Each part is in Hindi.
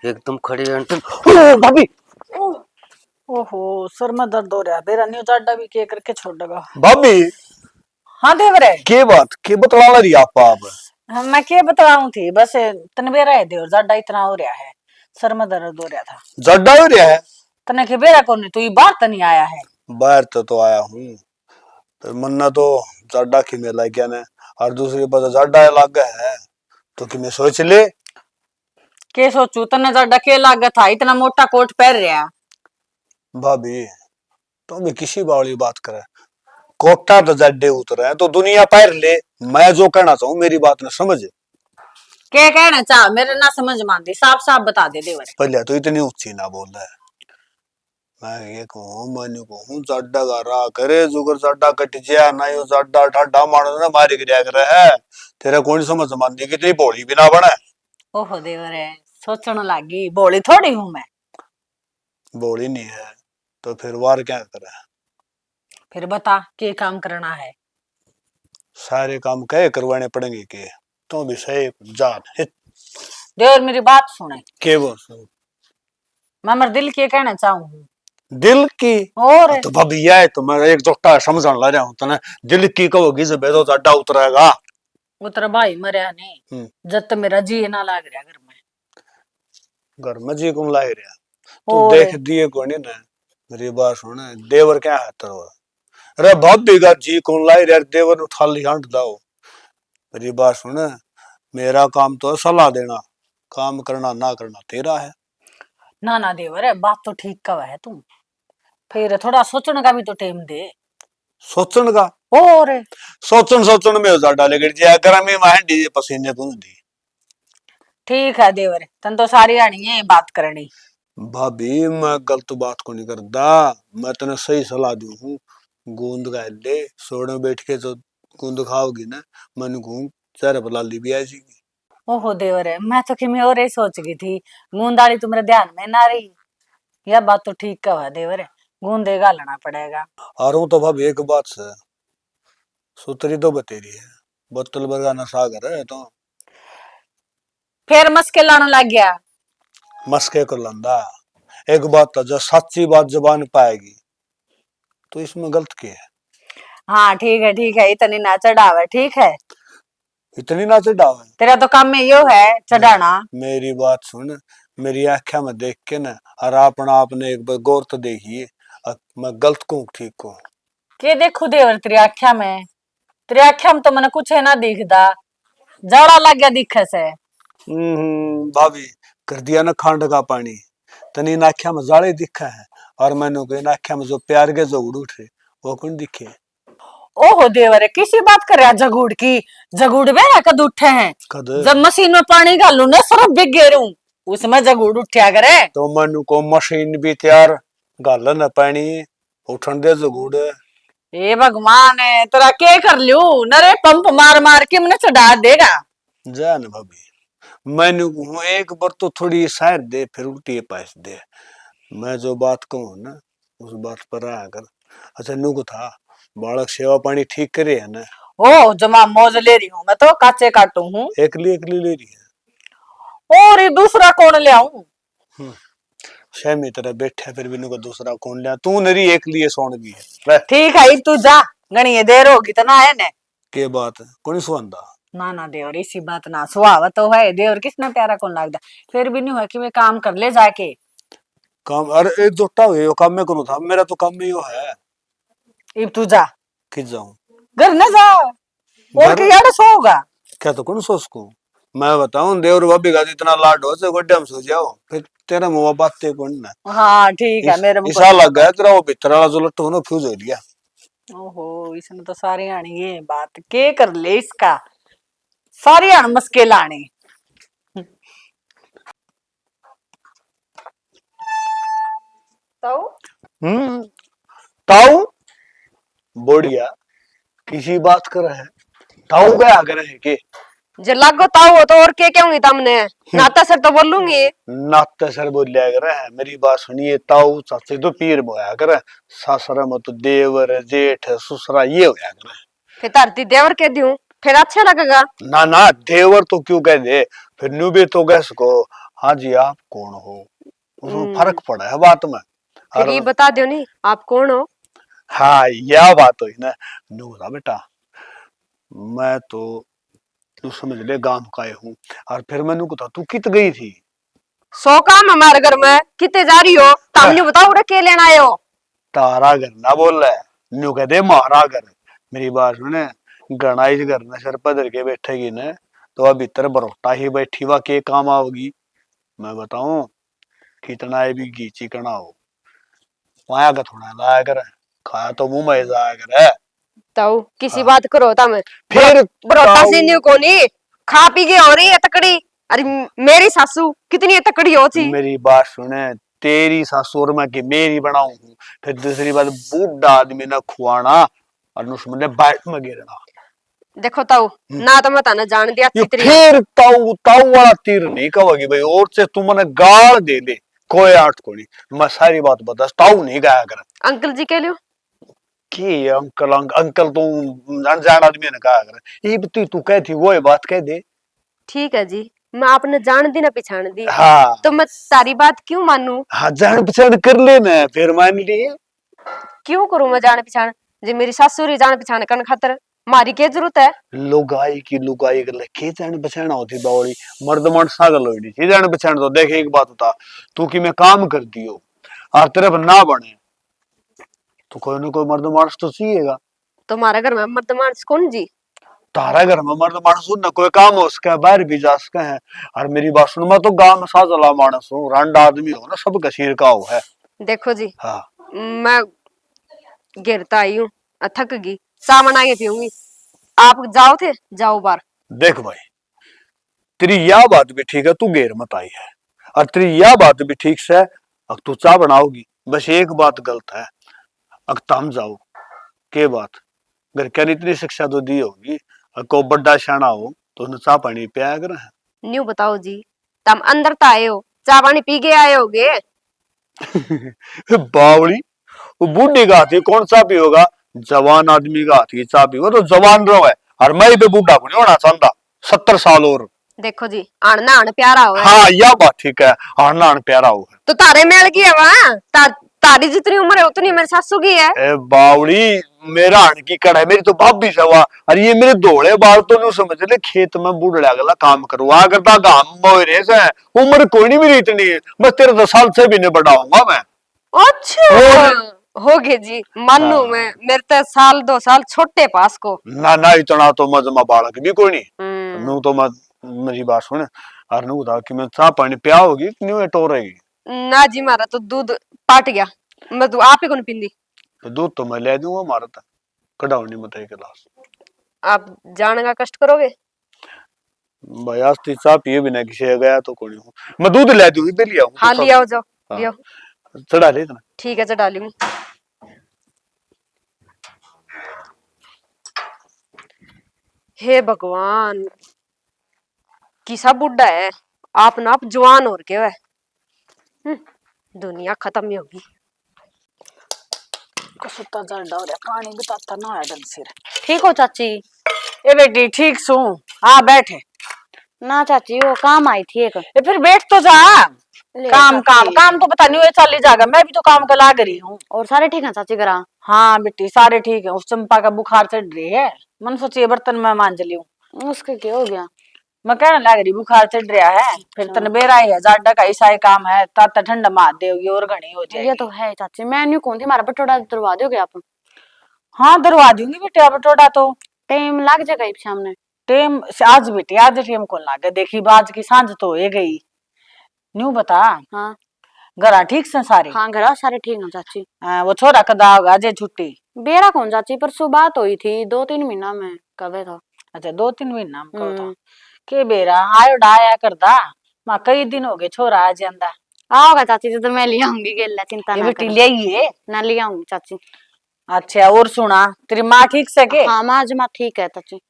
एकदम खड़ी घंटे भाभी। ओहो, सर में दर्द हो रहा है। बेरा न्यू जाडा भी के करके छोड़ देगा। भाभी हाँ देवरे, के बात के बतला रही आप। मैं के बताऊं थी बस। तने बेरा है देवर जाडा इतना हो रहा है, सर में दर्द हो रहा था। जड्डा हो रहा है। तने के बेरा कौन तू बाहर तो नहीं आया है? बाहर तो आया हूँ, पर मन्ना तो जड्डा की मेला क्या ने, और दूसरी बात जड्डा लग है तो कि मैं सोच ले। के सोचू तने जाडा के लागे था, इतना मोटा कोट पहन रहा। भाभी तो भी किसी बावली बात करे, कोटा तो जड्डे उतरे हैं तो दुनिया पैर ले। मैं जो कहना चाहूँ मेरी बात न समझ। के कहना चाह, मेरे ना समझ मानती, साफ साफ बता दे देवर। पहले तो इतनी ऊंची ना बोल रहा है। मैं ये कहूँ मैं कहूँ जड्डा गारा करे जुगर जड्डा कट जा ना, यो जड्डा ठाडा मारो ना मारी गिरा करे है। तेरा कौन समझ मानती कितनी भोली भी ना बने। ओहो देवर है, सोचने लागी बोली थोड़ी हूं मैं। भोली नहीं है तो फिर वार क्या करे। फिर बता के काम करना है। सारे काम कहे करवाने पड़ेंगे के, तो भी सही जान हित देवर मेरी बात सुने, के वो मैं मेरे दिल के कहना चाहूँ। दिल की। और तो भाभी यह है तो मैं एक जोटा समझने ला रहा हूँ तने। दिल की कहोगी जब तो जड्डा उतरेगा। उतर भाई मरिया नहीं, जब तक मेरा जी ना लाग रहा घर में। घर में जी को ला रहा तू और देख दिए को नहीं ना। मेरी बात सुन, देवर क्या है तेरा। अरे भाभी का जी कौन लाई रे, देवर नु थाली हंट दाओ। मेरी बात सुन, मेरा काम तो है सलाह देना, काम करना ना करना तेरा है। ना ना देवर है, बात तो ठीक का है तुम, फिर थोड़ा सोचने का भी तो टाइम दे। सोचन का और सोचन सोचन में ज्यादा लेकर जे गर्मी में हंडी पसीने पूंछ दी। ठीक है देवर, तन तो सारी आनी है बात करनी। भाभी मैं गलत बात को नहीं करता, मैं तेने सही सलाह दी हूँ। गूंद का ले सोड़ में बैठ के जो गूंद खाओगी ना, मन घूम चेहरे पर लाली भी आ जाएगी। ओहो देवर है, मैं तो किमी और ही सोच गई थी, गूंदाली तुम्हारे ध्यान में ना रही। यह बात तो ठीक का है देवर है, गूंदे गालना पड़ेगा। और हूँ तो भाभी एक बात से सुतरी तो बतेरी है, बोतल बरगा नशा कर है तो फिर मस्के लाने लग गया। मस्के कर लंदा। एक बात तो जो सच्ची बात जबान पाएगी तो इसमें गलत क्या है। हाँ ठीक है, इतनी ना चढ़ावे ठीक है। इतनी ना चढ़ावे। तेरा तो काम में यो है चढ़ाना। मेरी बात सुन, मेरी आंखें में देख के ना, और अपना आपने एक बार गौर तो देखिए, मैं गलत को ठीक को के देखू देवर तेरी आख्या में, तेरी आख्या में तो मैंने कुछ है ना दिखदा, जाड़ा लग गया दिखे से। भाभी कर दिया ना खांड का पानी। तनी नाख्या में जाड़े दिखा है, और मैंने कोई नाख्या में जो प्यार के जो उड़ उठे वो कौन दिखे। ओहो देवर है, किसी बात कर रहा जगूड़ की? जगूड़ वे कद उठे हैं, कद जब मशीन में पानी डालू ना सरफ बिक गेरू, उसमें जगूड़ उठा करे। तो मनु को मशीन भी तैयार, गाल न पानी उठन दे जगूड़। ए भगवान है तेरा के कर लू, नरे पंप मार मार के मैंने चढ़ा देगा। जान भाभी मैंने कहूँ एक बार तो थोड़ी सैर दे फिर उल्टी पास दे। मैं जो बात कहूँ ना उस बात पर आया कर। अच्छा नुक था बालक सेवा पानी ठीक करे है ना। ओ जमा मौज ले रही हूँ मैं तो, काचे काटू हूँ। एकली ले रही है। और ये दूसरा कौन ले आऊं? शमी तरह बैठे फिर भी नुका दूसरा कौन लिया, तू नरी एकली है सोन भी है। ठीक है तू जा, घनी देर होगी तो ना है ने। के बात है कौन सुनदा। ना ना देवर इसी बात ना सुहावा तो है, देवर किसना प्यारा कौन लगता। फिर भी नहीं हुआ कि मैं काम कर ले जाके। काम अरे एक जोटा हुए वो काम में करूँ था, मेरा तो काम में यो है। इब तू जा, किस जाऊं घर न जा, और घर। क्या सोगा। क्या तो कौन सोच को मैं बताऊं, देवर भाभी का इतना लाड हो से गड्ढे में सो जाओ फिर तेरा मुंह बातें कौन ना। हाँ ठीक है, मेरे मुंह ईसा को लग गया तेरा वो भीतर वाला जो लट्टू ना फ्यूज हो गया। ओहो, इसने तो सारी आनी ये बात के कर ले इसका, सारी आन मस्के लाने। तो ताऊ बढ़िया किसी बात कर है, ताऊ क्या करे है के जे लागो ताऊ हो तो और के कहूंगी तमने, नाता सर तो बोलूंगी। नाते सर बोलिया करे है। मेरी बात सुनिए, ताऊ चाचे तो पीर बोया करे, सासरा में तो देवर जेठ ससुरा ये होया करे। फिर धरती देवर कह दूं फिर अच्छा लगेगा। ना ना देवर तो क्यों कह दे, फिर न्यू भी तो कह सको हाँ जी आप कौन हो, उसमें फर्क पड़ा है बात में। फिर ये बता दो नहीं आप कौन हो। हाँ यह बात हुई ना। नू था बेटा, मैं तो तू समझ ले गांव का ही हूँ। और फिर मैंने कहा तू कित गई थी। सौ काम हमारे घर में कितने जा रही हो तुमने बताओ रे के लेना आए हो। तारा घर ना बोल रहा है, न्यू कहते मारा घर। मेरी बात सुने, गणाइश घर ने सर पर धर के बैठेगी न, तो अब भीतर बरोटा ही बैठी हुआ के काम आओगी। मैं बताऊं कितना है भी घी चिकना हो, पाया का थोड़ा लाया कर, खाया तो मुंह में जाया कर है। तो किसी हाँ। बात करो तम फिर बरोटा ताऊ- से न्यू कोनी खा पी के हो रही है तकड़ी। अरे मेरी सासू कितनी तकड़ी हो थी। मेरी बात सुने, तेरी सासुर में की मेरी बनाऊं हूँ। फिर दूसरी बात, बूढ़ा आदमी ना खुआना और उसमें बैठ में गिरना। देखो ताऊ ना तो मैं ताना जान दिया ये चितरिया। फिर ताऊ ताऊ वाला तीर नहीं कहोगी भाई, और से तुमने गाल दे दे कोई आठ को नहीं। मैं सारी बात बता, ताऊ नहीं गाया कर अंकल जी कह लियो। कि अंकल अंकल तू अनजान आदमी ने कहा कर। ये भी तू कहती वो बात कह दे। ठीक है जी, मैं आपने जान दी ना पिछाण दी हाँ तो मैं सारी बात क्यों मानू। हाँ, जान पहचान कर लेना फिर मान लिए। क्यों करूं मैं जान पिछाण, जे मेरी सासुरी जान पिछाण करने खातर मारी क्या जरूरत है। लुगाई की लुगाई कर के जान बचाना होती बावड़ी, मर्द मर्द सागल होनी चाहिए जान बचाना। तो देखे एक बात होता, तू कि मैं काम कर दियो और तरफ ना बने तो कोई ना कोई मर्द मानस तो चाहिएगा। तुम्हारे घर में मर्द मानस कौन जी। तारा घर में मर्द मानस हूं ना, कोई काम हो उसका बाहर भी जा सके है। और मेरी बात सुन, मैं तो गांव में साजला मानस हूँ, रंड आदमी हो ना, सब कसीर का हो है। देखो जी हाँ मैं गिरता आई हूँ, थक गई, सामान आगे पीऊंगी। आप जाओ थे जाओ बार। देख भाई, तेरी यह बात भी ठीक है, तू घेर मत आई है। और तेरी यह बात भी ठीक से, अब तू चाह बनाओगी, बस एक बात गलत है। अब तम जाओ के बात, घर क्या इतनी शिक्षा तो दी होगी, को बड़ा शाना हो तो उन्हें चाह पानी पिया कर। न्यू बताओ जी, तुम अंदर तो आए हो, चाय पानी पी के आए होगे। बावड़ी, वो बूढ़ी का हाथी कौन सा भी होगा, जवान आदमी का हाथी चा भी, वो तो जवान रो है। और मैं भी बूढ़ा को नहीं होना चाहता, 70 साल और। देखो जी आन ना आन प्यारा हो हाँ यह बात ठीक है, आना आन प्यारा हो है। तो तारे मेल की है वहाँ तारी जितनी उम्र है उतनी मेरी सासू की है। ए बावड़ी, मेरा हण की कड़ है, मेरी तो भाभी से हुआ। और ये मेरे धोले बाल तो नहीं समझ ले, खेत में बूढ़ा अगला काम करवा करता गांव मोरे से। उम्र कोई नहीं मेरी इतनी, बस 13 साल से भी नहीं बड़ा होऊंगा मैं। अच्छा हो गए जी मानू हाँ। मैं, मेरे तो साल 2 साल छोटे पास को। ना ना इतना तो मजमा बालक भी कोई नहीं। हम्म, नू तो मैं, मेरी बात सुन, और नू था कि मैं चाह पानी पिया होगी कि नहीं टोरेगी। ना जी मारा तो दूध पाट गया, मैं तो आप ही को नहीं पींदी। तो दूध तो मैं ले दूंगा, मारा था कढ़ावनी मत एक गिलास। आप जाने का कष्ट करोगे। भाई आज तो चाह पिए बिना किसी गया तो कोई हूँ, मैं दूध ले दूंगी पे लिया हाँ लिया हो जाओ हाँ। लिया। चढ़ा ले इतना। ठीक है चढ़ा लूंगी। हे भगवान किसा बुढ़ा है, आप ना आप जवान हो के वह दुनिया खत्म ही होगी। कसुता जड़ हो रहा, पानी बताता ना है ढंग से। ठीक हो चाची। ए बेटी ठीक सू, हाँ बैठे। ना चाची वो काम आई थी एक। ए फिर बैठ तो जा। ले काम काम चाची। काम तो पता नहीं हुए चल ही जाएगा, मैं भी तो काम का लाग रही हूँ। और सारे ठीक हैं चाची करा। हाँ बेटी सारे ठीक है, उस चंपा का बुखार चढ़ रही है, मन सोचिए बर्तन में मांज लियूं। उसके क्या हो गया। मैं कहने लग रही बुखार चढ़ रहा है, फिर तन बेरा ही है, जाडा का ऐसा ही काम है, तात ठंडा मार देगी और घनी हो जाएगी। ये तो है चाची, मैं न्यू कौन थी, हमारा बटोड़ा दरवा दोगे आप। हाँ दरवा दूंगी बेटे, बटोड़ा तो टाइम लग जाएगा इस सामने। टेम आज बेटी, आज टेम कौन लागे, देखी बाज की सांझ तो हो गई। न्यू बता, हाँ घर ठीक से सारे। हाँ घर सारे ठीक हैं चाची। वो छोरा कदा होगा जे छुट्टी। बेरा कौन चाची, परसों बात हुई थी 2-3 महीना में कब था। अच्छा 2-3 महीना में कहो हम्म। के बेरा आयो डाया करदा, मां कई दिन हो गए छोरा आ जांदा। आओगा चाची तो मैं ले आऊंगी, गेला चिंता ये ना बेटी कर। ले आइए। ना ले आऊंगी चाची। अच्छा और सुना, तेरी माँ ठीक से के। हाँ माँ जमा ठीक है चाची।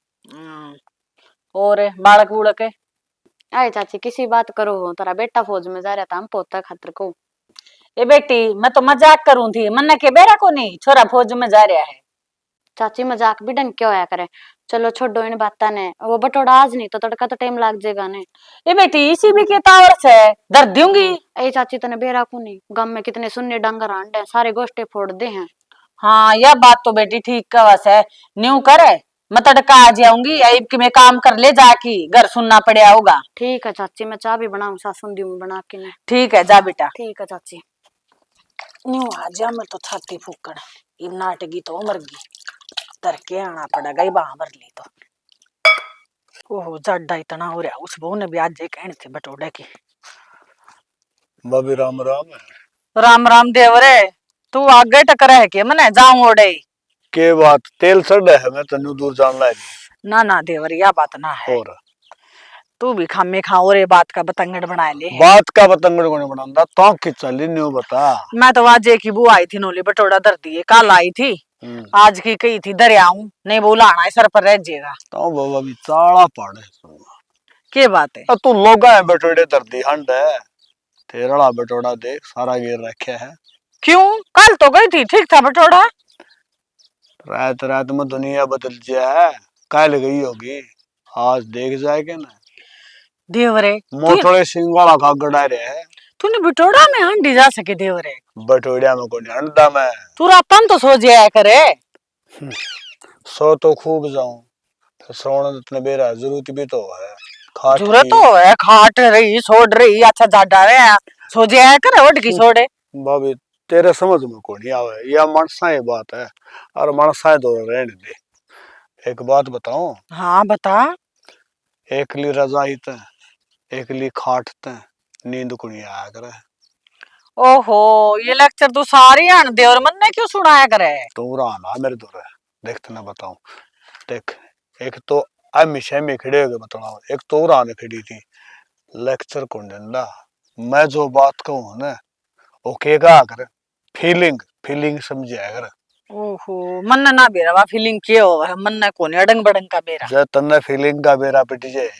और बालक बूड़क अरे चाची किसी बात करो, तेरा बेटा फौज में जा रहा था, हम पोता खातर को। ए बेटी मैं तो मजाक करूं थी, मन के बेरा को नहीं, छोरा फौज में जा रहा है। चाची मजाक भी ढंग के होया करे। चलो छोड़ो इन बाता ने, वो बटोड़ा आज नहीं तो तड़का तो टाइम लाग जाएगा ने। ये बेटी इसी भी के तावर से दर दूंगी। ए चाची तने बेरा को नहीं, गांव में कितने सुन्ने डांगर आंडे हैं, सारे गोश्ते फोड़ दे हैं। हाँ यह बात तो बेटी ठीक कवस है। न्यू करे मैं तड़का आ जाऊंगी, अब कि मैं काम कर ले जाकी, घर सुनना पड़ेगा होगा। ठीक है चाची, मैं चाय भी बनाऊं, सासुन दी बना के ने। ठीक है जा बेटा। ठीक है चाची। न्यू आ जा, मैं तो छाती फूकण ये नाटगी तो मर गई, तर के आना पड़ेगा ये बाहर भर ली तो। ओहो जड्डा इतना हो रहा, उस बहू ने भी आज कहनी थी बटोड़े की। भाभी राम राम। राम राम देवरे, तू आगे टकर है के मने जाऊं ओडे। के बात तेल सड़ है, मैं तन्नू दूर जान लाई ना ना देवर यह बात ना है, और तू भी खामे खाओ रे बात का बतंगड़ बनाए ले। बात का पतंगड़ को नहीं बनाता तो कि चली न्यू बता। मैं तो आज की बुआ आई थी नोली बटोड़ा धर दिए, कल आई थी, आज की कही थी दरियाऊं नहीं बुलाना है सर पर रह जाएगा। तो बाबा भी चाड़ा पड़े के बात है? तू लोगा है बटोड़े दर्दी हंड है, तेरा बटोड़ा देख सारा गिर रखे है। क्यों कल तो गई थी ठीक था बटोड़ा। रात रात में दुनिया बदल जाए, कल गई होगी आज देख जाएगा ना। देवरे मोटोड़े सिंह वाला का गड़ा रहे है, तूने बटोड़ा में हंडी जा सके देवरे। बटोड़िया में कोई हंडा मैं तू रातन तो सो जाया करे। सो तो खूब जाऊं, फिर सोने इतने बेरा जरूरत भी तो है। खाट जरूरत की तो है, खाट रही छोड़ रही अच्छा जाडा रहे सो जाया करे उठ की छोड़े। भाभी तेरे समझ में को नहीं आवे, यह मनसा ही बात है और मनसा दो रहने दे। एक बात बताऊं, हाँ बता। एकली रजाई ते एकली खाट ते नींद को नहीं आया करे। ओहो ये लेक्चर तू सारी आन दे और मन ने क्यों सुनाया करे। तू रहा मेरे दूर देखते ना बताऊं। देख एक तो हमेशा में खड़े हो गए बताओ, एक तो रान खड़ी थी लेक्चर कौन देंदा। मैं जो बात कहूँ ना वो केगा कर फीलिंग फीलिंग समझाया कर। ओहो मन ना बेरा फीलिंग के हो मन ना कोने अडंग बडंग का बेरा। जब तन्ने फीलिंग का बेरा पिट जाए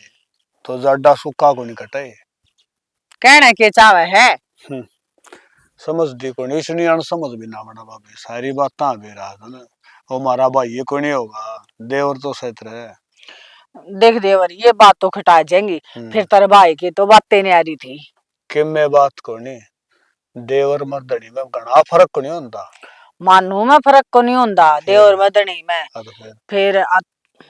तो जड्डा सुक्का को नहीं कटे। कहने के चावे है समझ दी को नहीं सुनी अन समझ भी ना बना बाबी सारी बात बेरा था ना। वो हमारा भाई ये कोई नहीं होगा, देवर तो सहित रहे। देख देवर ये बात तो खटा जाएंगी, फिर तेरे भाई की तो बातें नहीं आ रही थी कि मैं बात को नहीं, देवर मर्दनी में घना फर्क को नहीं होता। मानू में फर्क को नहीं होता देवर मदनी में। फिर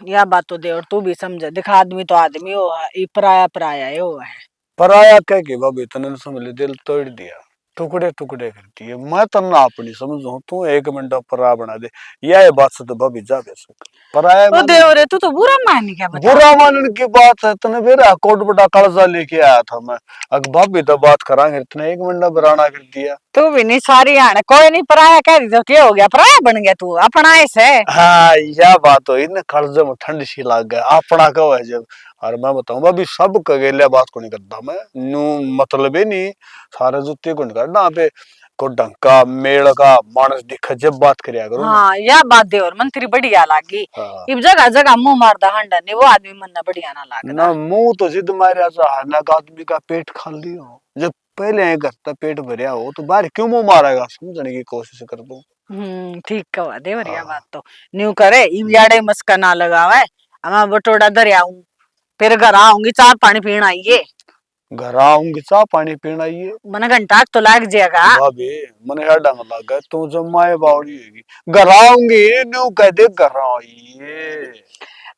यह बात तो देवर तू भी समझ, दिखा आदमी तो आदमी हो है, पराया पराया है वो है। पराया कह के बाबी तने समझ ले दिल तोड़ दिया, टुकड़े टुकड़े करती है। मैं तन्ना अपनी समझू तू एक मिनट परा बना दे, यह बात से तो भाभी जा बेसक पराया ओ देवरे तू तो बुरा मान क्या बता। बुरा मानने की बात है। तने मेरा कोट बड़ा कर्जा लेके आया था मैं, अगर भाभी तो बात करांगे इतने एक मिनट बराना कर दिया। तू भी नहीं सारी आने कोई नहीं पराया कह दी तो क्या हो गया, पराया बन गया तू अपना ऐसे। हाँ यह बात हो ना, कर्जे में ठंड सी लग गया अपना कहो है जब। और मैं बताऊं भाभी सब कगेलिया बात को नहीं करता मैं, नू मतलब ही नहीं सारे जुत्ते को नहीं करना पे को ढंका मेल का मानस दिखा जब बात करिया करो। हाँ यह बात दे और मंत्री बढ़िया लागी। हाँ। इब जगह जगह मुंह मारदा हंडा नहीं वो आदमी मन ना बढ़िया ना लाग ना मुंह तो जिद मारिया चाह ना आदमी का पेट खाली हो, जब पहले घर का पेट भरिया हो तो बाहर क्यों मुंह मारेगा, समझने की कोशिश कर दो। ठीक कहा देवर यह बात तो न्यू करे इब याडे मस्का ना लगावे। हम बटोड़ा दरिया आऊं फिर घर आऊंगी चार पानी पीना आइए, घर आऊंगी चाह पानी पीना ये मन घंटा तो लाग जाएगा। भाभी मन है डंग लगा तू जब माए बावड़ी होगी घर आऊंगी न्यू कह दे घर आइए।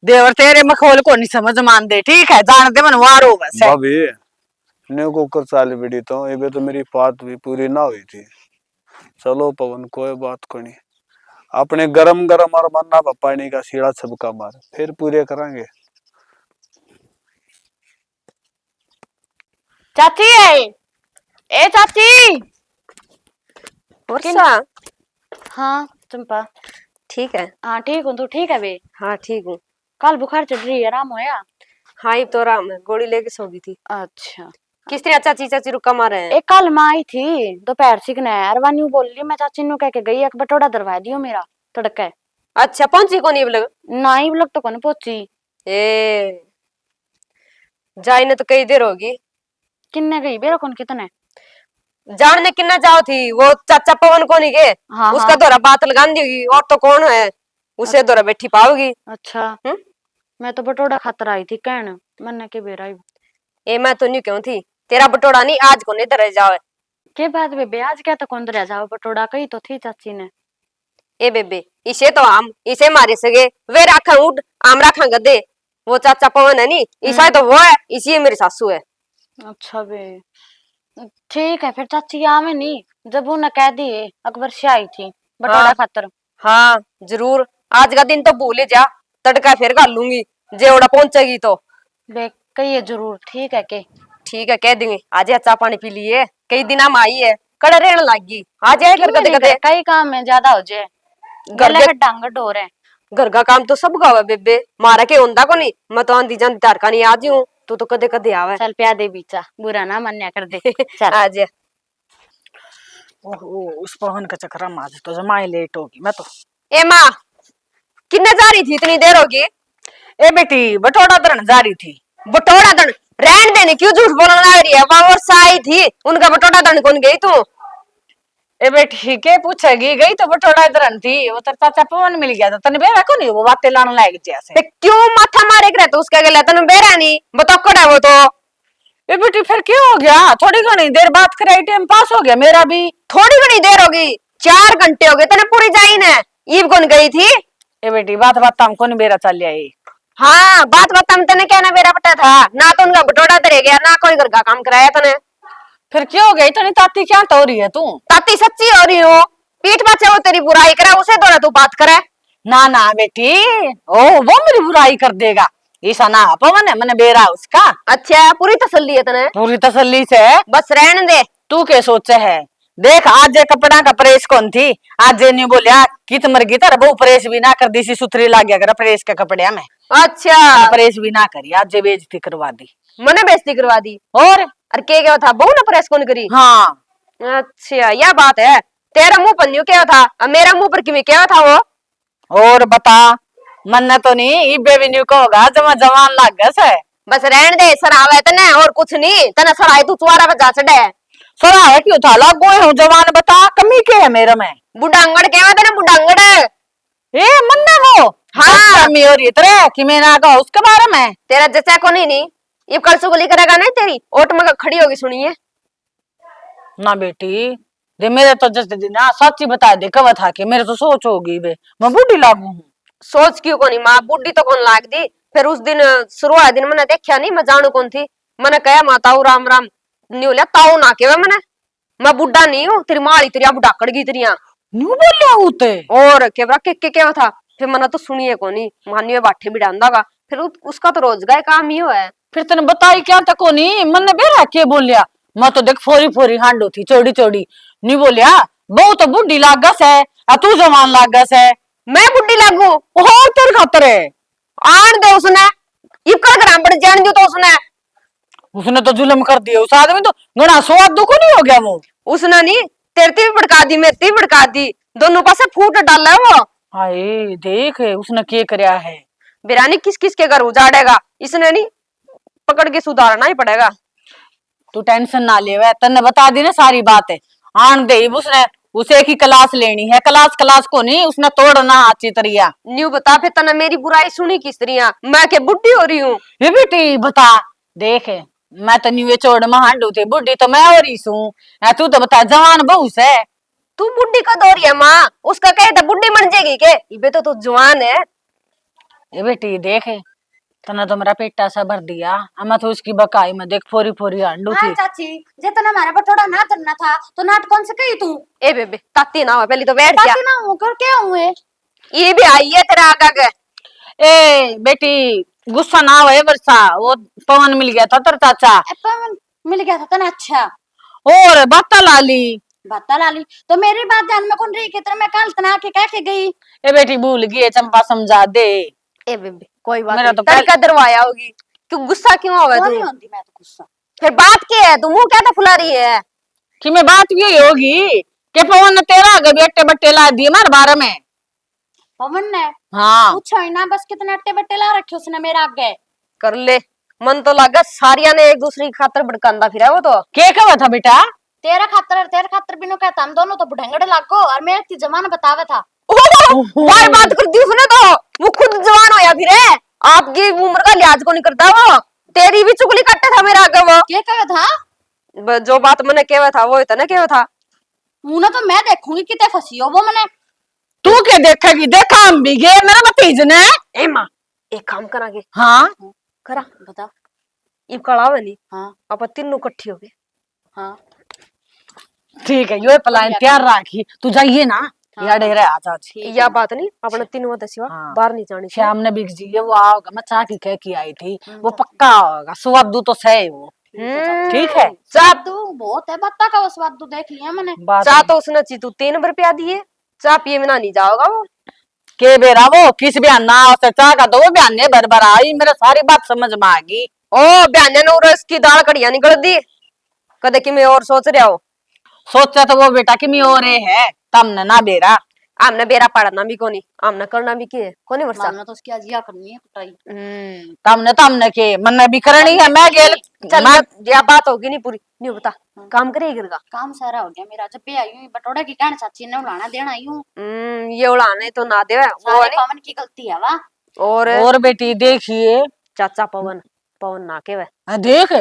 देवर तेरे मखोल को नहीं समझ मान दे, ठीक है जान दे मन वारो बस है। भाभी न्यू को कर चाल बिड़ी तो ये तो मेरी बात भी पूरी ना हुई थी। चलो पवन कोई बात को नहीं, अपने गरम गरम और मन्ना पानी का सीढ़ा छबका मार फिर पूरे करेंगे। चाची है, ए चाची। वर्षा हाँ चंपा ठीक है। हाँ ठीक हूँ, तू ठीक है बे? हाँ ठीक हूँ। कल बुखार चढ़ रही है, आराम होया? हाँ ये तो आराम है, गोली लेके सो गई थी। अच्छा किस तरह चाची चाची रुका मारे हैं? एक कल माँ आई थी दोपहर सीखने अरवानी बोल रही, मैं चाची नु कह के गई एक बटोड़ा दरवा दियो मेरा तड़का। अच्छा पहुंची कौन ये लग? ना ही लग तो कौन पहुंची। ए जाई ने तो कई देर होगी। किन्ने गई बेरा कौन कितने जानने किन्ना जाओ थी वो चाचा पवन को नहीं के हाँ उसका हाँ। दोरा बात लगा दी होगी और तो कौन है। उसे तो बैठी पाओगी। अच्छा हम्म? मैं तो बटोड़ा खातर आई थी कहन मैंने के बेरा ही। ए मैं तो नहीं क्यों थी, तेरा बटोड़ा नहीं आज को नहीं तरह जाओ। के बात बेबे आज क्या तो कौन रह जाओ बटोड़ा कही तो थी चाची ने। ए बेबे इसे तो हम इसे मारे सके वे राखा ऊट आम राखा गदे। वो चाचा पवन है नी ईसा तो वो है, इसी मेरी सासू है। अच्छा बे ठीक है फिर चाची आवे नहीं जब उन्हें कह दिए अकबर से आई थी बटोड़ा हाँ। खातर। हाँ जरूर, आज का दिन तो भूल ही जा, तड़का फिर कर लूंगी जेवड़ा पहुंचेगी तो। बे कहिए जरूर ठीक है के। ठीक है कह देंगे आज चाय पानी पी लिए, कई दिन हम आई है कड़े रहने लागी आ जाए कर कदे कदे। कई काम में ज्यादा हो जाए घर गले के का डांग डोर है। घर का काम तो सब गावे बेबे, मारा के होंदा को नहीं, मैं तो आंधी जान तार का नहीं आज हूँ, तू तो कदे कदे आवे। चल प्या दे बीचा बुरा ना मान्या कर दे चल। आज ओहो उस पवन के चक्कर में आज तो जमाई लेट होगी मैं तो। ए माँ किन्ने जा रही थी इतनी देर होगी। ए बेटी बटोड़ा दरन जा रही थी। बटोड़ा दन रहन देने क्यों झूठ बोलने लग रही है, वहां और साई थी उनका बटोड़ा दन कौन गई तू। ए बेटी के पूछेगी गई तो बटोड़ा दरन थी, वो तेरा चाचा पवन मिल गया था तने बेरा को नहीं वो बातें लाने लायक जैसे। बे क्यों माथा मारे करे तो उसके गले तन बेरा नहीं बताओ कड़ा है वो तो। ए बेटी फिर क्यों हो गया, थोड़ी घनी देर बात कराई टाइम पास हो गया मेरा भी। थोड़ी घनी देर होगी 4 घंटे हो गए तने पूरी जाई ने ईब कौन गई थी। ए बेटी बात बात हमको नहीं बेरा चल आई। हाँ बात बता तने कहना मेरा पता था ना, तो उनका बटोड़ा तरे गया ना कोई घर का काम कराया तने। फिर क्यों हो गई इतनी ताती क्या तो हो रही है तू। ताती सच्ची हो रही हो, पीठ पाछे वो तेरी बुराई करे उसे दौरा तू बात करे। ना ना बेटी ओ वो मेरी बुराई कर देगा, ऐसा ना पवन है मैंने बेरा उसका। अच्छा पूरी तसल्ली है तने, पूरी तसल्ली से। बस रहने दे। तू क्या सोचे है, देख आज ये कपड़ा का प्रेस कौन थी, आज ये नहीं बोलिया कित मर गई तर वो प्रेस भी ना कर दी सी सुथरी लाग गया प्रेस के कपड़े में। अच्छा प्रेस भी ना करी आज ये बेइज्जती करवा दी। मने बेइज्जती करवा दी और अरे के क्या था बहू ने प्रेस कौन करी। हाँ अच्छा यह बात है, तेरा मुंह पर न्यू क्या था और मेरा मुंह पर किमें क्या था वो। और बता मन तो नहीं इबे भी न्यू को होगा जमा जवान लाग गया से। बस रहने दे सरावे तने और कुछ नहीं तने सराय तू चुआरा बजा चढ़े। सरा है क्यों था लागो हूँ जवान बता कमी के है मेरे में। बुढ़ांगड़ कहवा तेने बुढ़ांगड़। ए मन वो हाँ कमी हो रही तरह कि मैं ना कहा उसके बारे में। तेरा जचा को नहीं ये कल सुगली करेगा नहीं तेरी ओट में खड़ी होगी सुनिए। ना बेटी दे मेरे तो जैसे दिन सच्ची बता दे कब था कि मेरे तो सोच होगी बे मैं बूढ़ी लागू हूँ। सोच क्यों कोनी माँ बुढ़ी तो कौन लाग दी। फिर उस दिन शुरुआत दिन मैंने देखा नहीं, मैं जानू कौन थी, मैंने कहा माताऊ राम राम नहीं बोलिया ताऊ ना के मैंने, मैं बुढ़ा नहीं हूँ तेरी माँ तेरी बुढ़ाकड़ गई तेरिया न्यू बोलिया होते और केवरा के क्या था। फिर मैंने तो सुनिए कोनी मानियो बाठे भी डांदागा फिर उसका तो रोजगार काम ही है। फिर तेने बताई क्या तक नहीं मन बेरा के बोलिया मैं तो देख फोरी फोरी हांडो थी चौड़ी चौड़ी नहीं बोलिया बहु तो बुढ़ी लागस है आ तू जवान लागस है। मैं बुढ़ी लागू और तेरे खातर है आन दे उसने इकड़ ग्राम बड़ जान दियो तो उसने तो जुल्म कर दिया उस आदमी तो घना स्वाद दुख नहीं हो गया वो। उसने नहीं तेरती भी भड़का दी मेरती भी भड़का दी दोनों पासे फूट डाला है वो। हाय देख उसने क्या करया है। बिरानी किस किस के घर उजाड़ेगा इसने नहीं पकड़ के सुधारना ही पड़ेगा। तू टेंशन ना ले वे तन्ने बता दी ना सारी बात है आन दे उसने उसे की क्लास लेनी है क्लास क्लास को नहीं उसने तोड़ना अच्छी तरिया। न्यू बता फिर तना मेरी बुराई सुनी किस तरिया मैं के बुढ़ी हो रही हूँ। ये बेटी बता देख मैं तो न्यू चोड़ में हांडू थे बुढ़ी तो मैं हो रही हूँ तू तो बता जवान बहू से। तू बुढ़ी का दौर है माँ उसका कहे था बुढ़ी मर जाएगी के इबे तो तू जवान है। ये बेटी देख तना तो मेरा पेटा सा भर दिया मैं तो उसकी बकाई में देख फोरी फोरी हांडू थी। चाची जे तना हमारा बटोड़ा ना करना था तो नाट कौन से कही तू। ए बेबे ताती ना हो पहले तो बैठ जा। ना होकर क्या हुए ये भी आई है तेरा आगा के। ए बेटी गुस्सा ना हो वर्षा वो पवन मिल गया था तेरा चाचा पवन मिल गया था तना। अच्छा और बाता लाली बाता लाली तो मेरी बात ध्यान में कौन रही कि तेरे मैं कल तना के कह के गई। ए बेटी भूल गई चंपा समझा दे। ए बेबे कोई बात मेरा नहीं तो तड़का दरवाया होगी क्यों गुस्सा क्यों होगा तू। नहीं होती मैं तो गुस्सा। फिर बात क्या है तू मुंह क्या फुला रही है। कि मैं बात भी होगी कि पवन ने तेरा आगे अट्टे बट्टे ला दिए मार बारे में। पवन ने हाँ पूछो ही ना बस कितने अट्टे बट्टे ला रखे उसने मेरा आगे। कर ले मन तो लगा सारिया ने एक दूसरे की खातर भड़कांदा फिरा वो तो। क्या कहा था बेटा तेरे खातर बिनु कहता हम दोनों तो बुढ़ंगड़े लागो और मैं इतनी जमाना बतावे था। बार बात कर दी उसने तो, वो खुद जवान होया फिर है, आपकी उम्र का लिहाज को नहीं करता वो, तेरी भी चुगली करता था मेरा आगे वो। क्या कहे था? जो बात मैंने केवा था वो इतना केवा था। मुना तो मैं देखूंगी कितने फंसी हो वो मैंने। तू क्या देखेगी? देखा हम भी गए मेरा भतीज ने। ए माँ एक काम करांगे। हाँ करा बता। ये कड़ावे नहीं। हाँ आप तीनों इकट्ठी हो गए। हाँ ठीक है, ये प्लान तैयार राखी, तू जाइए ना। हाँ, या डेरे आ जा। या बात नहीं अपने तीनों में दसिवा हाँ। बाहर नहीं जानी चाहिए। श्याम ने बिग जी वो आओगा, मैं चाह की कह की आई थी, वो पक्का होगा। सुवादू तो सही वो। ठीक है। स्वादू बहुत है, बत्ता का वो स्वादू देख लिया मैंने। चाह तो उसने ची तू 3 रुपया दिए, चाह पिए बिना नहीं जाओगा वो। के बेरा वो किस बयान ना उसे चाह का तो वो बयान ने बरबर आई, मेरे सारी बात समझ में आ गई। ओ बयाने ने और इसकी दाल कड़िया निकल दी, कदे कि मैं और सोच रहा हूँ। सोचा तो वो बेटा कि मैं और है तमने ना बेरा। आमने बेरा पढ़ना भी कोनी, आमने करना भी के कोनी वर्षा। मानना तो उसकी आजिया करनी है कुटाई। तमने के मन भी करनी है। मैं गेल चल ये बात होगी नहीं पूरी, नहीं बता काम करेगी घर का। काम सारा हो गया मेरा, जब भी आई हूँ बटोड़े की कहने चाची ने उड़ाना देना आई हूँ। ये उड़ाने तो ना दे वो सारे पवन की गलती है वाह। और बेटी देखिए चाचा पवन पवन ना के वे देख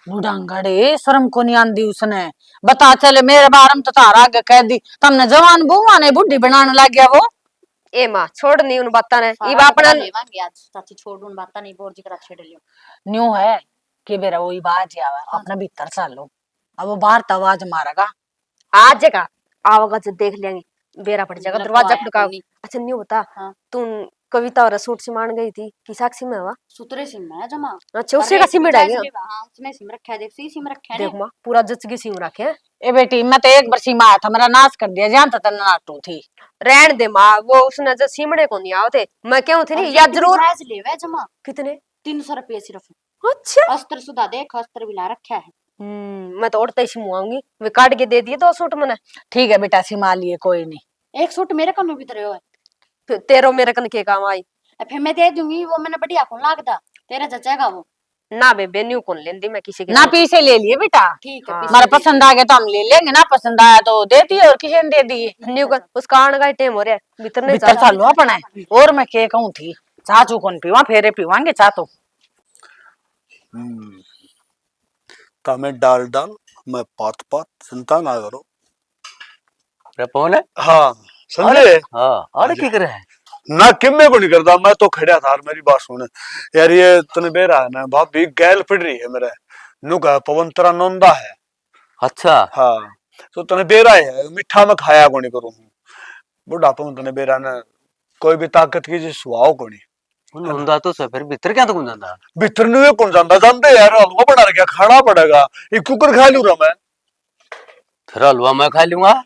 बुढ़ांगड़े शर्म को नहीं आंदी उसने। बता चले मेरे बारे में तो तारा आगे कह दी, तुमने जवान बुआ ने बुढ़ी बनाने लग गया वो। ए माँ छोड़ नहीं उन बाता ने सारा ई बापना लेवांगे आज चाची, छोड़ उन बाता नहीं बोर जिकरा छेड़ लियो। न्यू है कि बेरा वही बाज आवा अपना भीतर चालो, अब वो बाहर तो आवाज मारेगा। आज जगह आवागा जब देख लेंगे बेरा पड़ जाएगा दरवाजा खड़काओ। अच्छा न्यू बता तू कविता और सूट सिमान गई थी कि साक्षी में हुआ? सुतरे सिम है जमा। अच्छा उसी का सिम डाल गया। हां उसमें सिम रखा है, देख सी सिम रखा है। देख मां पूरा जच की सिम रखे। ए बेटी मैं तो एक बार सीमा आया था, मेरा नाश कर दिया, जानता था नाटू थी। रहन दे मां, वो उसने जो सिमड़े को नहीं आवते मैं क्यों थी नहीं या जरूर साइज लेवे जमा। कितने? 300 रुपए सिर्फ। अच्छा अस्त्र सुधा देख, अस्त्र भी ला रखा है। मैं तो औरते ही मुआऊंगी, वे काट के दे दिए 2 सूट मैंने। ठीक है बेटा सिमा लिए कोई नहीं। एक सूट मेरे कन्नो भी तरयो है, फिर तेरो मेरे कन के काम आई। फिर मैं दे दूंगी, वो मैंने बढ़िया कौन लागदा तेरा जचेगा वो। ना बेबे न्यू कौन लेंदी मैं किसी के ना पीछे ले लिए बेटा। ठीक है हमारा पसंद आ गया तो हम ले लेंगे, ना पसंद आया तो देती और किसी ने दे दिए। न्यू कौन उसका आने का टाइम हो रहा है, भीतर नहीं भीतर चलो अपना। और मैं के कहूं थी चाचू कौन पीवा फेरे पीवांगे चा तो। तमें डाल मैं पात पात चिंता ना करो। कौन है? हाँ समझे। हाँ अरे की करे है ना किम्मे को नहीं करता, मैं तो खड़ा था। मेरी बात सुन यार, ये तने बेरा है ना भाभी गैल पड़ रही है मेरे नु का पवन तेरा नोंदा है। अच्छा हाँ तो तने बेरा है मीठा में खाया को नहीं करूँ बुढ़ापा में तने बेरा ना कोई भी ताकत की सुहाव को नहीं उन्दा तो से फिर भीतर क्या तो कौन जाता भीतर नु कौन जानता जानते यार हलवा बना रखा खाना पड़ेगा, एक कुकर खा लू रहा मैं। फिर हलवा मैं खा लूंगा।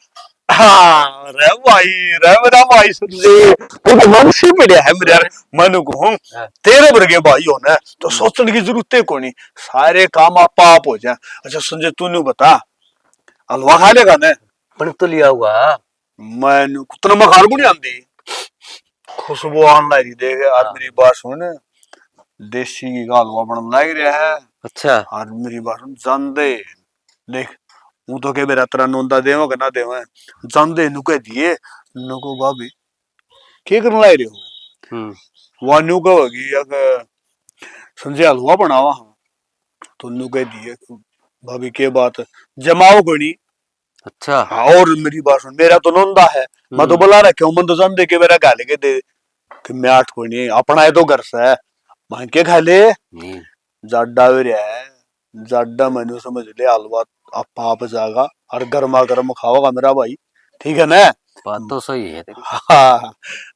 हाँ रे भाई रे मेरा भाई समझे तो मन से मिला है मेरे मन को हूँ तेरे वर्गे भाई हो ना तो सोचने की जरूरत है कोनी, सारे काम आप हो जाए। अच्छा संजय तूने बता हलवा खा लेगा ना? पण तो लिया हुआ मैं कुतना मखार को नहीं आंदी खुशबू आन लाई देख यार। मेरी बात सुन देसी घी का हलवा बन लग रहा है। अच्छा और मेरी बात सुन जान दे देख हूं तो के बेरा तेरा नोंदा देवा के ना देवा जान दे नु कह दिए नको भाभी के करन लाई रहे हो वा नु कहोगी अगर संजय हलवा बनावा तो नु कह दिए भाभी के बात जमाओ कोनी। अच्छा हाँ और मेरी बात सुन मेरा तो नोंदा है, मैं तो बुला रहा क्यों मन तो जान दे के मेरा गाले के दे कि मैं आठ कोई नहीं अपना है तो घर से है मैं के खा ले जाडा है जाडा मैंने समझ ले हलवा आप जाएगा और गर्मा गर्म खाओगा मेरा भाई, ठीक है ना? बात तो सही है तेरी। हाँ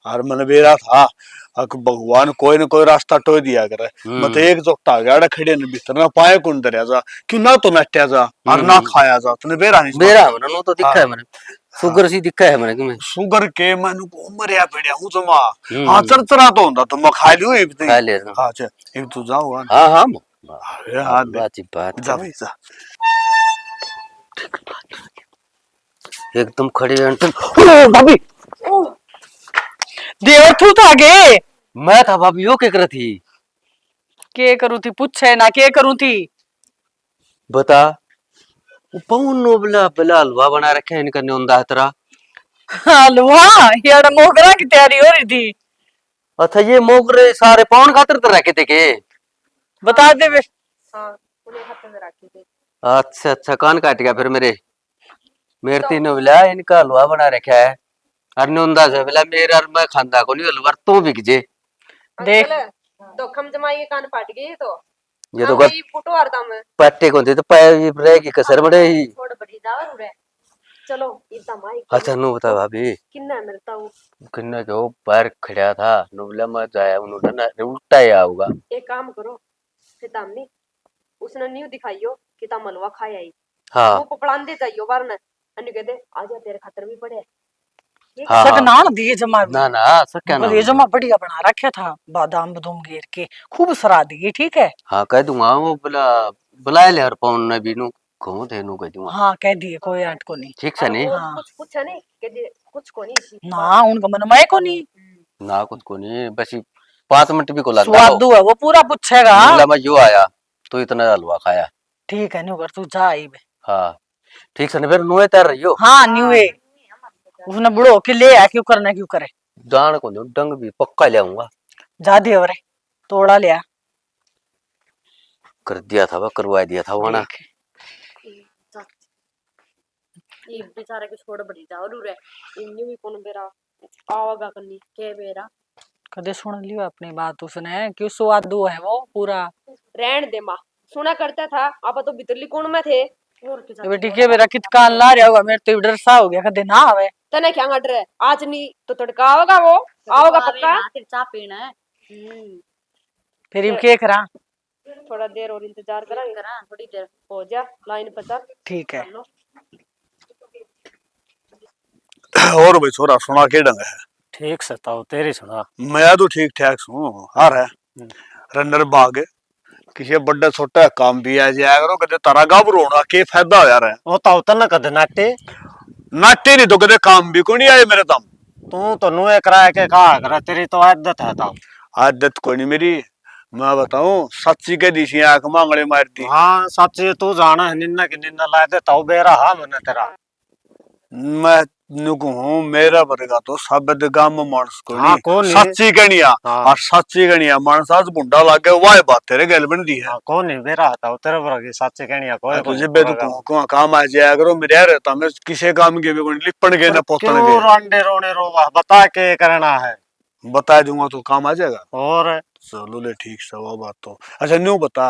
और मन बेरा था भगवान कोई न कोई रास्ता टो दिया करे। मत एक जो टागाड़ा खड़े ने भीतर ना पाए कौन दरिया जा क्यों ना तो नट्या जा और ना खाया जा तने बेरा नहीं बेरा मने नो तो दिखा है मने शुगर सी दिखा है मने कि मैं शुगर के मन को मरिया पड़या हूं जमा। हां चरचरा तो होता तो मैं खा लियो एक खा ले। हां अच्छा एक तो जाओ हां हां अरे हां बात जा भाई जा एकदम खड़ी अंटल भाभी देवर तू था गे मैं था भाभी यो के कर थी के करू थी पूछे ना के करू थी बता पवन नो बला बला हलवा बना रखे है इनका न्योंदा तेरा। हलवा यार मोगरा की तैयारी हो रही थी। अच्छा ये मोगरे सारे पवन खातर तो रखे थे के? बता दे बे। हाँ उन्हें खाते में रखी थी। अच्छा अच्छा कान काट गया फिर मेरे तीनों बिला इनका हलवा बना रखा है। और न्योंदा से बिला मेरा और मैं खांदा को नहीं हलवा तू बिक जे। देख। अंकल तो खम जमाई के कान पाट गई तो ये तो गई फुटो हरदा में पट्टे को दे तो पैर रहेगी कसर बड़े ही। छोड़ बड़ी दावर उड़े चलो इतना माई अच्छा नु बता भाभी किन्ना मिलता हूँ किन्ने के वो पैर खड़ा था नुबला मत जाया उन्होंने ना उल्टा ही आऊगा। एक काम करो फितामनी उसने न्यू दिखाइयो कि ता मलवा खाया ही हाँ वो पपड़ान दे जाइयो वरना अन्य कहते आजा तेरे खातर भी पड़े हाँ सक हाँ। ना दिए जमा ना ना सब क्या पर नाम ये है? जमा बढ़िया बना रखा था बादाम बदूम घेर के खूब सरा दिए ठीक है। हाँ कह दूंगा वो बुला ले हर पवन ने भी नु कहूं थे नु कह दूंगा। हाँ कह दिए कोई आट को नहीं। ठीक से नहीं हाँ। कुछ पूछा नहीं कहते कुछ को नहीं इसी ना उनका मन में को नहीं ना कुछ को नहीं बस 5 मिनट भी को लगता स्वादु है वो पूरा पूछेगा। नुबला मैं जो आया तो इतना हलवा खाया। ठीक है न्यू कर तू जा आई बे। हाँ ठीक से नहीं फिर नुए तैर रही हो। हाँ न्यू है उसने बुढ़ो के ले आ क्यों करना क्यों करे जान को दो डंग भी पक्का ले आऊंगा। जा दे और तोड़ा लिया कर दिया था वह करवा दिया था वो ना। ये बेचारे के छोड़ बड़ी जाओ रे इन्हीं भी कौन बेरा आवागा करनी के बेरा कदे सुन लियो अपनी बात उसने क्यों स्वादु है वो पूरा। रहन दे माँ सुना करता था आप तो भीतरली कौन में थे और ये बेटी के मेरा कित कान ला रहा होगा मेरे तो डर सा हो गया कदे ना आवे तने क्या गट रहे आज नहीं तो तड़का आओगा वो आओगा पक्का चाह पीना है फिर ये क्या करा। थोड़ा देर और इंतजार करेंगे थोड़ी देर हो जा लाइन पर चल ठीक है और भाई छोरा सुना के ढंग है। ठीक से ताऊ तेरी सुना। मैं तो ठीक ठाक हूँ आ रहा रनर भाग किसी बड़े छोटा काम भी आ जाया करो कदे तारा गाभरू होना के फायदा हो यार। वो ताऊ तना कद नाटे नाटे नहीं तो कदे काम भी को नहीं आए मेरे तम। तू तो नुए कराए के कहा करा तेरी तो आदत है ताऊ। आदत कोई नहीं मेरी मैं बताऊं सच्ची के दिशी आंख मांगड़े मारती। हाँ सच ये तू जाना है निन्ना की निन्ना लाए दे ताऊ बेरा हा मैंने तेरा। मैं नुकू हूँ मेरा बरेगा तो सब गांव में मानस को हाँ, नहीं कौन है? सच्ची कनिया हाँ। और सच्ची कनिया मानस आज बुंडा लाग गया वाह बात तेरे गल बन दी है। हाँ कौन नहीं बेरा ताऊ तेरे पर की सच कहनिया कोई तो जब तो काम आ जाया करो मेरे रहता मैं किसी काम के भी कोई लिपण के ना पोतने क्यों के रोंडे रोने रोवा बता के करना है बता दूंगा तो काम आ जाएगा। और चलो ले ठीक से वो बात तो अच्छा न्यू बता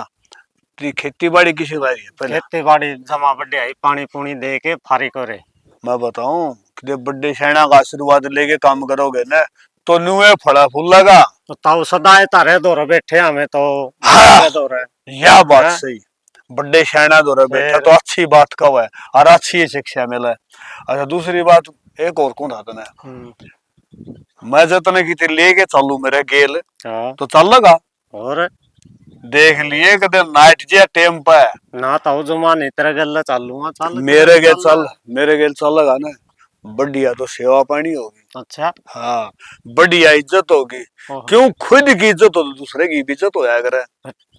तेरी खेती बाड़ी किसी बारी है पहले खेती बाड़ी जमा बड़े आई पानी पुनी दे के फारी करे। मैं बताऊं कि बड़े शैना का आशीर्वाद लेके काम करोगे ना तो नुए फड़ा फूल लगा। तो ताऊ सदाए तारे दौर बैठे हमें तो हाँ। दौर है यह बात हाँ। सही बड़े शैना दौरे बैठा तो अच्छी बात कब है और अच्छी शिक्षा मिले। अच्छा दूसरी बात एक और कौन था तने मैं जो तने की लेके चलू मेरे गेल हाँ तो चल लगा और देख लिए कदे नाइट जे टेम पे ना ताऊ जुमा नहीं तेरे गल चलूंगा चल मेरे गेल चल लगा ना बढ़िया तो सेवा पानी होगी। अच्छा हाँ बढ़िया इज्जत होगी क्यों खुद की इज्जत हो तो दूसरे की भी इज्जत हो जाया करे।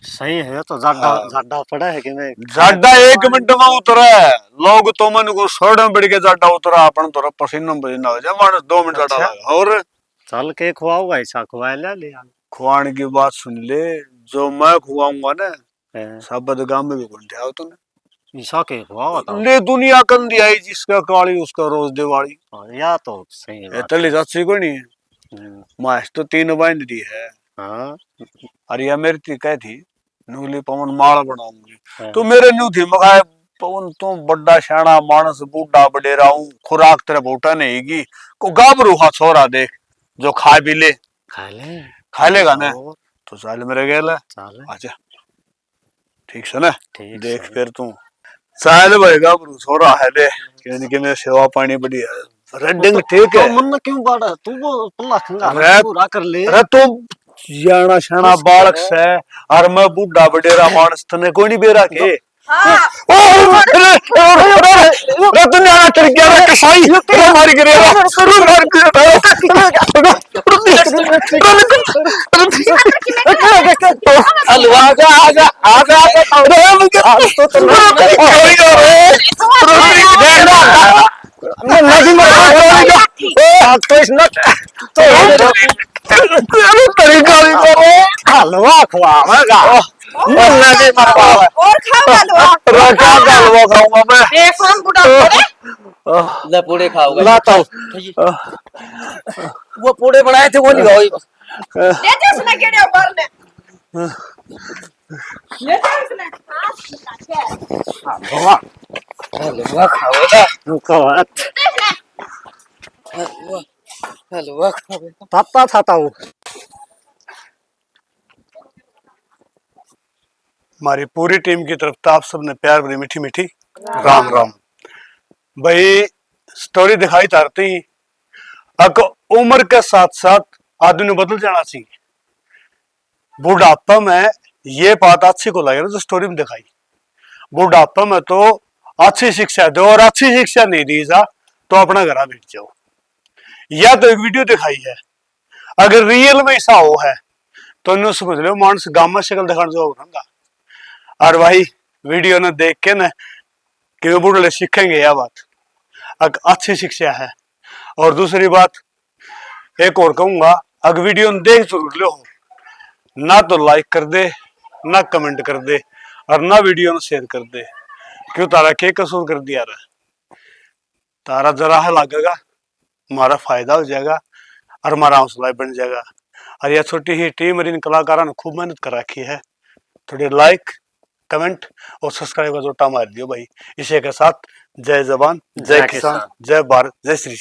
सही है तो जाडा हाँ। जाडा पड़ा है कि नहीं जाडा 1 मिनट में उतरा है लोग तो मन को सोड़ बढ़ के जाडा उतरा अपन तो पसीना पसीना हो जाए मानस 2 मिनट जाडा लगा। और चल के खुआऊंगा ऐसा खुआ लिया खुआने की बात सुन ले जो मैं खुआऊंगा ना हैं, सब गांव में भी कौन थे तूने ईसा के खुआ था ले दुनिया कंदी आई जिसका काली उसका रोज दिवाली या तो सही है बात। इतनी सच्ची कोई नहीं है। हम्म, मास तो 3 बांध दी है हाँ अरे या मेरी थी कह थी नूली पवन माला बनाऊंगी हाँ। तो मेरे न्यू थी मगाए पवन तू बड़ा शाना मानस बूढ़ा बडेरा हूँ खुराक तेरा बोटा नहीं की को गाभरू हा छोरा देख जो खा भी ले खा लेगा ना और तो चल मेरे गेल चल अच्छा ठीक है ना ठीक देख से। फिर तू चल भाई गाभरू छोरा है ले कि मैं सेवा पानी बढ़िया रेडिंग ठीक है। तो मन क्यों बाड़ा तू वो पल्ला खंगा अरे- पूरा कर ले अरे तू जाना शाना बालक से और मैं बूढ़ा बडेरा मानस तने कोई नहीं बेरा के हाँ दुनिया चढ़ गया रे कसाई मार गिरेगा हलवा आजा आजा आजा तो तो इस नट तो तरीका नहीं तो हलवा खवावेगा मुन्ना के मरवा और खाओगा दवा रखा हलवा खाऊंगा मैं देखो हम बुढ़ा करे ले पूड़े खाओगे लाता हूँ वो पूड़े बनाए थे वो नहीं खाओ ले जा उसने केड़े ऊपर ने ले जा उसने हलवा हलवा खाओगा रुकावट हलवा खाओगे ताता खाता हूँ हमारी पूरी टीम की तरफ से आप सबने प्यार भरी मीठी मीठी राम राम। भाई स्टोरी दिखाई तारती अक उम्र के साथ साथ आदमी ने बदल जाना चाहिए। बुढ़ापा में ये बात अच्छी को लगे ना जो स्टोरी में दिखाई। बुढ़ापा में तो अच्छी शिक्षा दो और अच्छी शिक्षा नहीं दी जा तो अपना घर बैठ जाओ। या तो एक वीडियो दिखाई है, अगर रियल में ऐसा हो है तो इन्हों समझ लो मानस गामा शक्ल दिखाने जो होगा। और भाई वीडियो ने देख के ना कि बुढ़े सीखेंगे यह बात अगर अच्छी शिक्षा है। और दूसरी बात एक और कहूंगा, अगर वीडियो ने देख जरूर लो ना तो लाइक कर दे ना कमेंट कर दे और ना वीडियो ने शेयर कर दे। क्यों तारा के कसूर कर दिया रहा तारा जरा है लगेगा हमारा फायदा हो जाएगा और हमारा हौसला बन जाएगा। और यह छोटी ही टीम और इन कलाकारों ने खूब मेहनत कर रखी है। थोड़ी लाइक कमेंट और सब्सक्राइब का जोटा मार दियो भाई। इसी के साथ जय जवान जय किसान जय भारत जय श्री